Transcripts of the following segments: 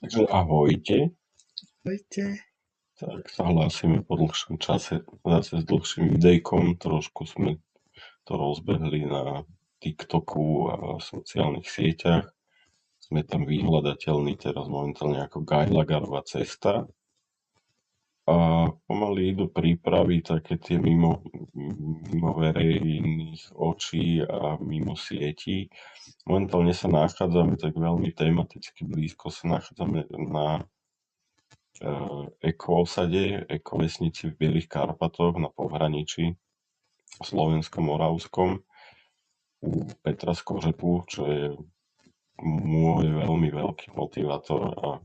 Takže ahojte, Ahojte. tak sa hlásime po dlhšom čase zase s dlhším videjkom. Trošku sme to rozbehli na TikToku a sociálnych sieťach. Sme tam vyhľadateľní teraz momentálne ako Gajlagarová cesta. A pomaly idú prípravy také tie mimo verejných očí a mimo sietí. Momentálne sa nachádzame tak veľmi tematicky blízko sa nachádzame na ekoosade, ekovesnici v Bielých Karpatoch na pohraničí slovensko-moravskom u Petra Skořepu, čo je môj veľmi veľký motivátor a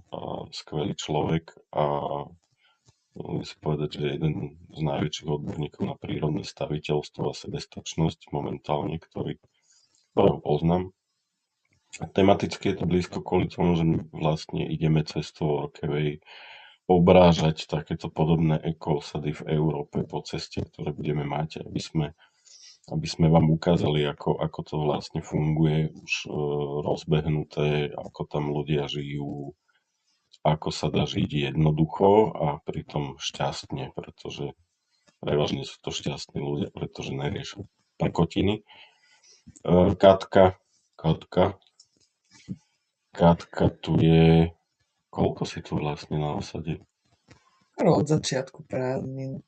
skvelý človek a musím si povedať, že je jeden z najväčších odborníkov na prírodné staviteľstvo a sebestačnosť momentálne, ktorého poznám. A tematicky je to blízko kvôli tomu, že my vlastne ideme cestou Orkevej obrážať takéto podobné ekoosady v Európe po ceste, ktoré budeme mať, aby sme vám ukázali, ako to vlastne funguje už rozbehnuté, ako tam ľudia žijú, ako sa dá žiť jednoducho a pritom šťastne, pretože prevažne sú to šťastní ľudia, pretože neriešia prkotiny. Katka tu je... Koľko si tu vlastne na osade? Od začiatku prázdnin.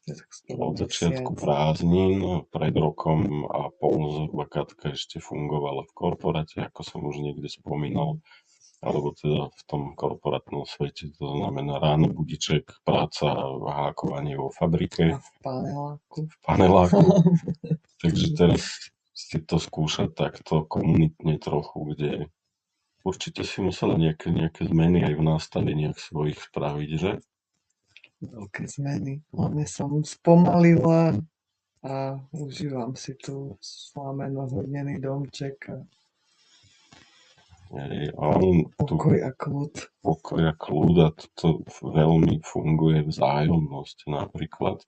Od začiatku prázdnin, pred rokom a pol zhruba Katka ešte fungovala v korporáte, ako som už niekde spomínal, alebo teda v tom korporátnom svete, to znamená ráno budiček, práca a hákovanie vo fabrike. A v paneláku. Takže teraz si to skúšať takto komunitne trochu, kde určite si musela nejaké zmeny aj v nastaveniach svojich spraviť, že? Veľké zmeny. Hlavne som spomalila a užívam si tu slameno zhodnený domček a pokoj a kľud. Pokoj a kľud a to veľmi funguje vzájomnosť napríklad,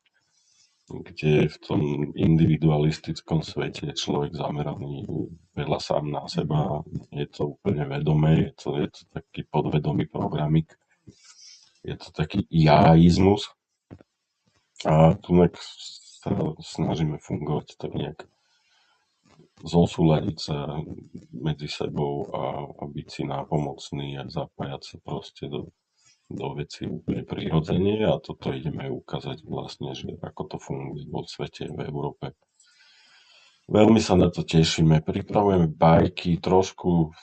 kde v tom individualistickom svete je človek zameraný veľa sám na seba, je to úplne vedomé, je to taký podvedomý programik, je to taký jaizmus a tu sa snažíme fungovať tak nejak zosúľadiť sa medzi sebou a byť si nápomocný a zapájať sa proste do vecí úplne prirodzene a toto ideme ukázať vlastne, že ako to funguje vo svete, v Európe. Veľmi sa na to tešíme, pripravujeme bajky, trošku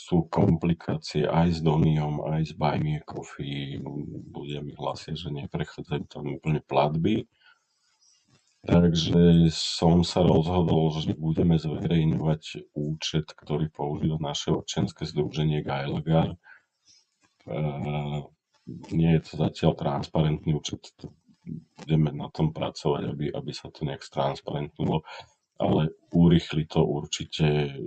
sú komplikácie aj s Doniom, aj s Buy Me a Coffee, ľudia mi hlasia, že neprechádzajú tam úplne platby. Takže som sa rozhodol, že budeme zverejňovať účet, ktorý používa naše občianske združenie Gajlagar. Nie je to zatiaľ transparentný účet, budeme na tom pracovať, aby sa to nejak stransparentnilo, ale urýchli to určite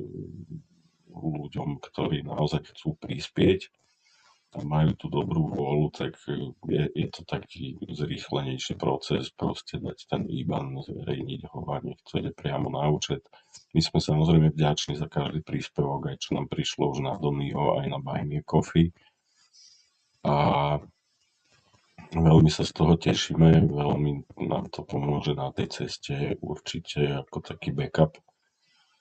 ľuďom, ktorí naozaj chcú prispieť a majú tú dobrú vôľu, tak je to taký zrýchlenejší proces, proste dať ten IBAN, zverejniť ho a nech to ide priamo na účet. My sme samozrejme vďační za každý príspevok, aj čo nám prišlo už na Donnyho, aj na Buy Me a Coffee. A veľmi sa z toho tešíme, veľmi nám to pomôže na tej ceste určite ako taký backup,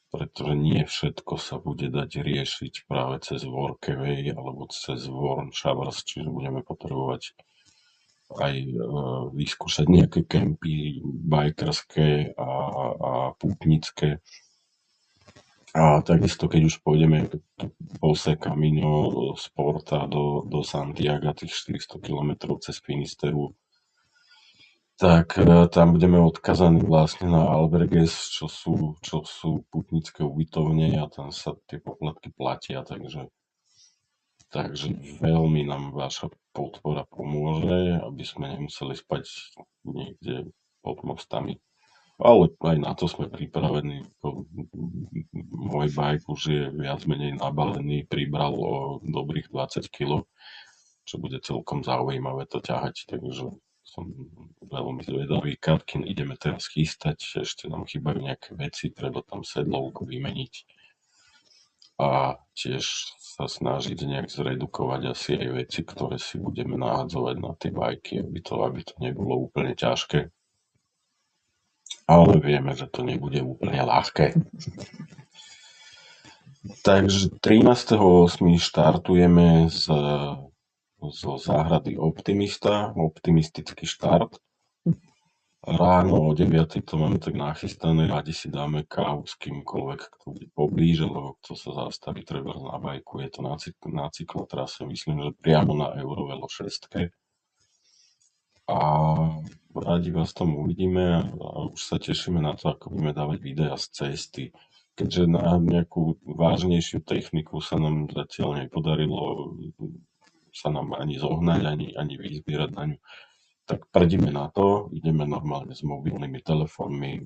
pretože nie všetko sa bude dať riešiť práve cez Workaway alebo cez Warm Showers, čiže budeme potrebovať aj vyskúšať nejaké kempy bajkerské a pútnické. A takisto, keď už pôjdeme José Camino z Porta do Santiaga, tých 400 km cez Finisteru, tak tam budeme odkazaní vlastne na albergues, čo sú putnické ubytovne a tam sa tie poplatky platia, takže veľmi nám vaša podpora pomôže, aby sme nemuseli spať niekde pod mostami. Ale aj na to sme pripravení. Môj bajk už je viac menej nabalený, pribral o dobrých 20 kg, čo bude celkom zaujímavé to ťahať, takže som veľmi zvedavý. Katkin ideme teraz chystať, ešte nám chýbajú nejaké veci, treba tam sedlovku vymeniť. a tiež sa snažiť nejak zredukovať asi aj veci, ktoré si budeme nahádzovať na tie bajky, aby to nebolo úplne ťažké. Ale vieme, že to nebude úplne ľahké. Takže 13.8. štartujeme zo záhrady Optimista, optimistický štart. Ráno o 9.00 to máme tak nachystané, radi si dáme kávu s kýmkoľvek, kto bude poblíž, alebo kto sa zastaví treba na bajku. Je to na cyklotrase, myslím, že priamo na Eurovelo 6. A radi vás tam uvidíme a už sa tešíme na to, ako budeme dávať videa z cesty. Keďže na nejakú vážnejšiu techniku sa nám zatiaľ nepodarilo sa nám ani zohnať, ani vyzbierať na ňu, tak prdíme na to, ideme normálne s mobilnými telefónmi.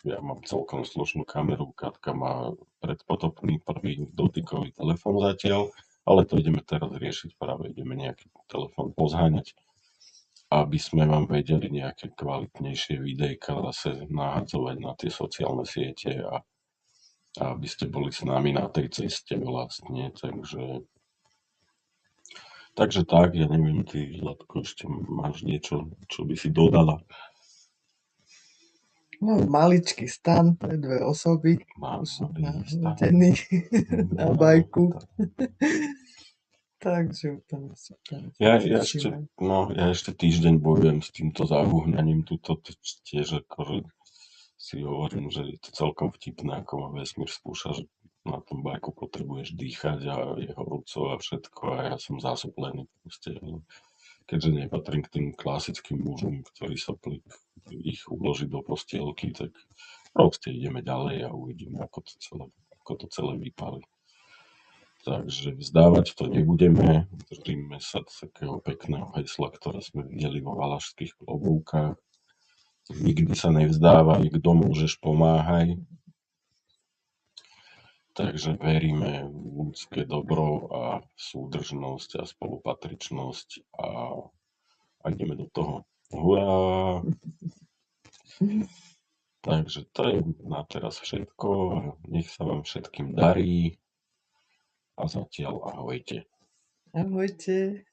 Ja mám celkom slušnú kameru, Katka má predpotopný prvý dotykový telefón zatiaľ, ale to ideme teraz riešiť, práve ideme nejaký telefón pozháňať, aby sme vám vedeli nejaké kvalitnejšie videjka zase nahadzovať na tie sociálne siete a aby ste boli s nami na tej ceste vlastne, takže tak, ja neviem, ty, Zlatko, ešte máš niečo, čo by si dodala? No, maličký stan pre 2 osoby, už nahodení na bajku. Takže úplne super. Ja ešte týždeň bojujem s týmto zahúhňaním tuto, tiež akože si hovorím, že je to celkom vtipné, ako ma vesmír skúša, že na tom bajku potrebuješ dýchať a je horúco a všetko a ja som zasoplený proste. Keďže nepatrím k tým klasickým mužom, ktorí sa ich uložiť do postielky, tak proste ideme ďalej a uvidíme, ako to celé vypáli. Takže vzdávať to nebudeme, držíme sa takého pekného hesla, ktoré sme videli vo valašských klobúkach. Nikdy sa nevzdávaj, kto môžeš, pomáhaj. Takže veríme v ľudské dobro a súdržnosť a spolupatričnosť a ideme do toho. Hurá! Takže to je na teraz všetko. Nech sa vám všetkým darí a zatiaľ ahojte. Ahojte.